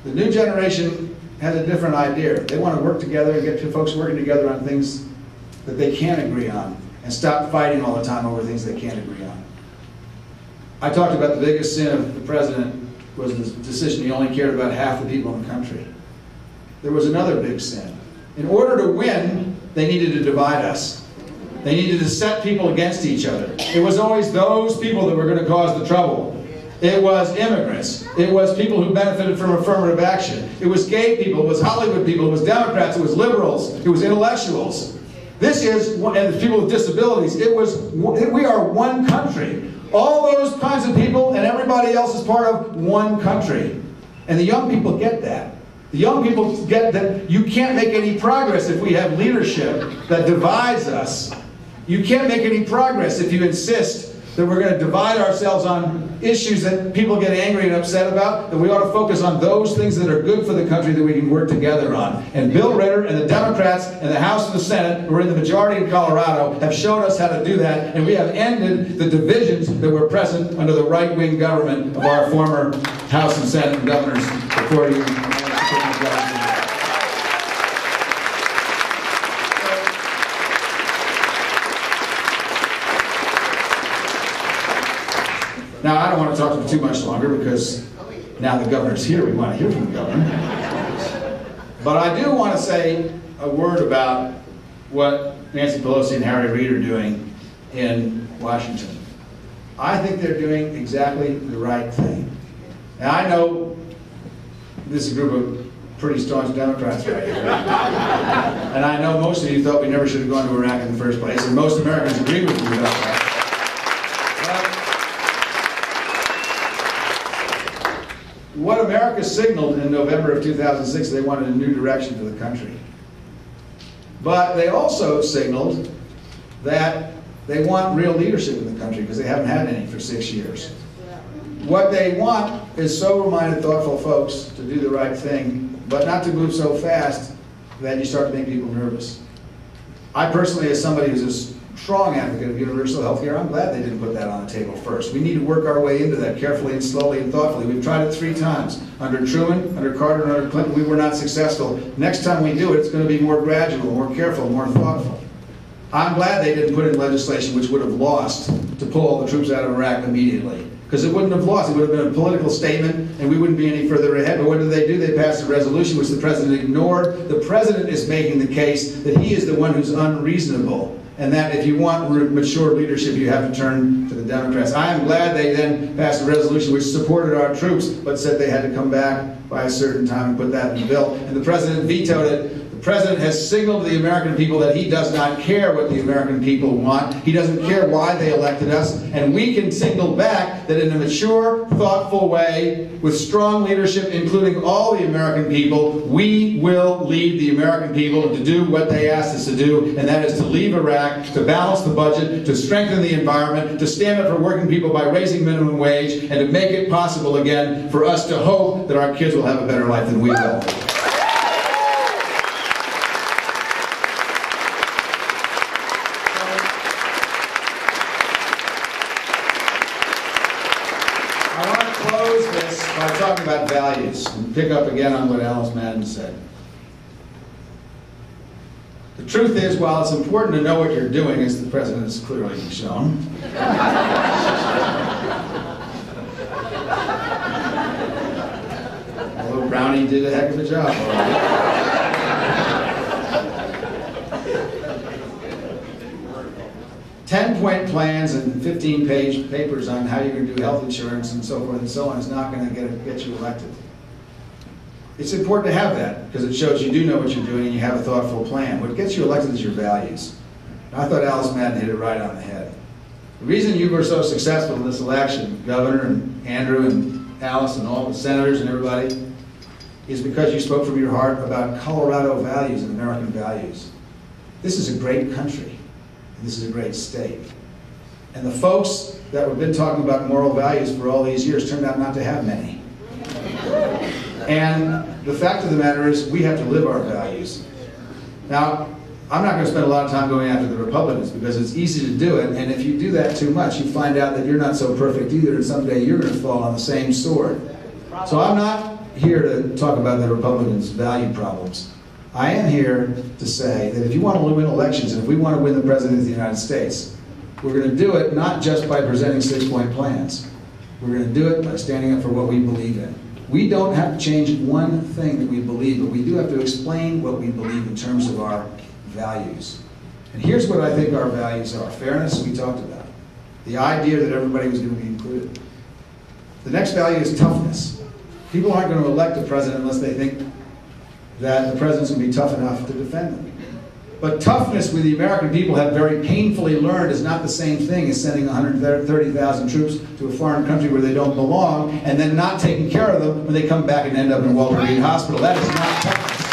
The new generation has a different idea. They want to work together and get folks working together on things that they can agree on and stop fighting all the time over things they can't agree on. I talked about the biggest sin of the president was the decision he only cared about half the people in the country. There was another big sin. In order to win, they needed to divide us. They needed to set people against each other. It was always those people that were going to cause the trouble. It was immigrants. It was people who benefited from affirmative action. It was gay people. It was Hollywood people. It was Democrats. It was liberals. It was intellectuals. This is, and people with disabilities. We are one country. All those kinds of people and everybody else is part of one country. And the young people get that. The young people get that you can't make any progress if we have leadership that divides us. You can't make any progress if you insist that we're going to divide ourselves on issues that people get angry and upset about, that we ought to focus on those things that are good for the country that we can work together on. And Bill Ritter and the Democrats in the House and the Senate, who are in the majority in Colorado, have shown us how to do that, and we have ended the divisions that were present under the right-wing government of our former House and Senate and governors before you. Now, I don't want to talk to you too much longer because now the governor's here, we want to hear from the governor. But I do want to say a word about what Nancy Pelosi and Harry Reid are doing in Washington. I think they're doing exactly the right thing. Now, I know this is a group of pretty staunch Democrats right here. And I know most of you thought we never should have gone to Iraq in the first place, and most Americans agree with you about that. What America signaled in November of 2006, they wanted a new direction for the country. But they also signaled that they want real leadership in the country because they haven't had any for 6 years. What they want is sober-minded, thoughtful folks to do the right thing, but not to move so fast that you start to make people nervous. I personally, as somebody who's a strong advocate of universal health care, I'm glad they didn't put that on the table first. We need to work our way into that carefully and slowly and thoughtfully. We've tried it 3 times. Under Truman, under Carter, and under Clinton, we were not successful. Next time we do it, it's going to be more gradual, more careful, more thoughtful. I'm glad they didn't put in legislation which would have lost to pull all the troops out of Iraq immediately. Because it wouldn't have lost. It would have been a political statement, and we wouldn't be any further ahead. But what did they do? They passed a resolution which the president ignored. The president is making the case that he is the one who's unreasonable, and that if you want mature leadership, you have to turn to the Democrats. I am glad they then passed a resolution which supported our troops, but said they had to come back by a certain time and put that in the bill. And the president vetoed it. The president has signaled to the American people that he does not care what the American people want. He doesn't care why they elected us. And we can signal back that in a mature, thoughtful way, with strong leadership, including all the American people, we will lead the American people to do what they asked us to do, and that is to leave Iraq, to balance the budget, to strengthen the environment, to stand up for working people by raising minimum wage, and to make it possible again for us to hope that our kids will have a better life than we will. By talking about values, and pick up again on what Alice Madden said. The truth is, while it's important to know what you're doing, as the president has clearly shown, although Brownie did a heck of a job already. 10-point plans and 15-page papers on how you're going to do health insurance and so forth and so on is not going to get you elected. It's important to have that because it shows you do know what you're doing and you have a thoughtful plan. What gets you elected is your values. And I thought Alice Madden hit it right on the head. The reason you were so successful in this election, Governor and Andrew and Alice and all the senators and everybody, is because you spoke from your heart about Colorado values and American values. This is a great country. This is a great state. And the folks that have been talking about moral values for all these years turned out not to have many. And the fact of the matter is we have to live our values. Now, I'm not going to spend a lot of time going after the Republicans because it's easy to do it, and if you do that too much, you find out that you're not so perfect either, and someday you're going to fall on the same sword. So I'm not here to talk about the Republicans' value problems. I am here to say that if you want to win elections, and if we want to win the President of the United States, we're going to do it not just by presenting 6-point plans. We're going to do it by standing up for what we believe in. We don't have to change one thing that we believe, but we do have to explain what we believe in terms of our values. And here's what I think our values are. Fairness, we talked about. The idea that everybody was going to be included. The next value is toughness. People aren't going to elect a president unless they think that the president's going to be tough enough to defend them. But toughness, we the American people have very painfully learned, is not the same thing as sending 130,000 troops to a foreign country where they don't belong and then not taking care of them when they come back and end up in Walter Reed Hospital. That is not toughness.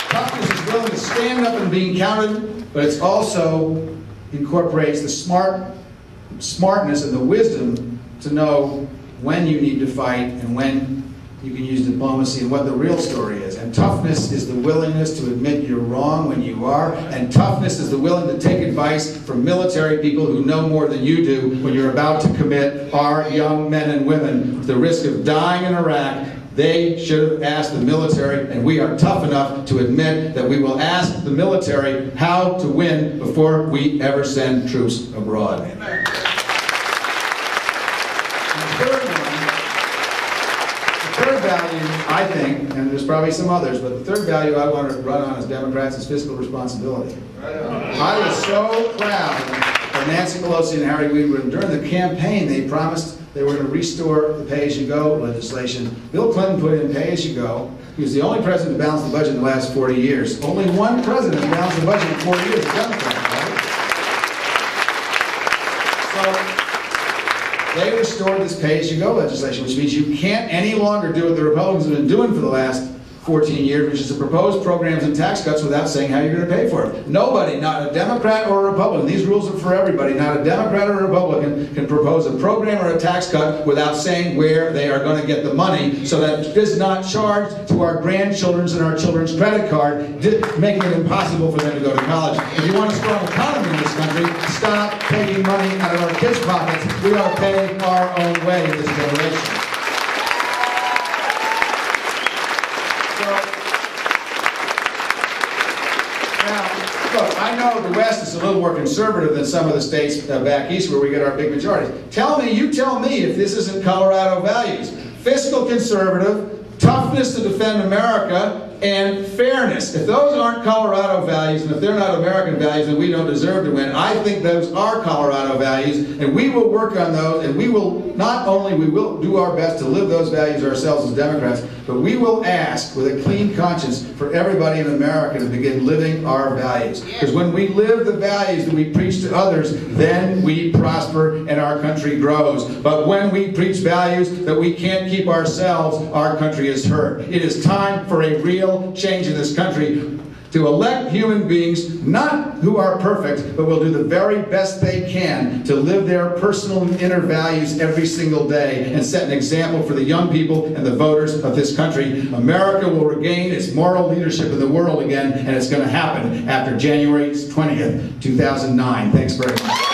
Toughness is willing to stand up and being counted, but it also incorporates the smartness and the wisdom to know when you need to fight and when you can use diplomacy and what the real story is. And toughness is the willingness to admit you're wrong when you are, and toughness is the willing to take advice from military people who know more than you do when you're about to commit our young men and women to the risk of dying in Iraq. They should have asked the military, and we are tough enough to admit that we will ask the military how to win before we ever send troops abroad. Amen. The third value, I think, and there's probably some others, but the third value I want to run on as Democrats is fiscal responsibility. I was so proud of Nancy Pelosi and Harry Reid. During the campaign, they promised they were going to restore the pay-as-you-go legislation. Bill Clinton put in pay-as-you-go. He was the only president to balance the budget in the last 40 years. Only one president to balance the budget in 40 years, a Democrat, right? So they restored this pay-as-you-go legislation, which means you can't any longer do what the Republicans have been doing for the last 14 years, which is to propose programs and tax cuts without saying how you're going to pay for it. Nobody, not a Democrat or a Republican, these rules are for everybody, not a Democrat or a Republican can propose a program or a tax cut without saying where they are going to get the money so that it is not charged to our grandchildren's and our children's credit card, making it impossible for them to go to college. If you want a strong economy in this country, stop taking money out of our kids' pockets. We are paying our own way in this generation. Look, I know the West is a little more conservative than some of the states back east where we get our big majorities. You tell me if this isn't Colorado values. Fiscal conservative, toughness to defend America, and fairness. If those aren't Colorado values, and if they're not American values, then we don't deserve to win. I think those are Colorado values, and we will work on those, and we will not only we will do our best to live those values ourselves as Democrats, but we will ask with a clean conscience for everybody in America to begin living our values. Because when we live the values that we preach to others, then we prosper and our country grows. But when we preach values that we can't keep ourselves, our country is hurt. It is time for a real change in this country to elect human beings, not who are perfect, but will do the very best they can to live their personal and inner values every single day and set an example for the young people and the voters of this country. America will regain its moral leadership in the world again, and it's going to happen after January 20th, 2009. Thanks very much.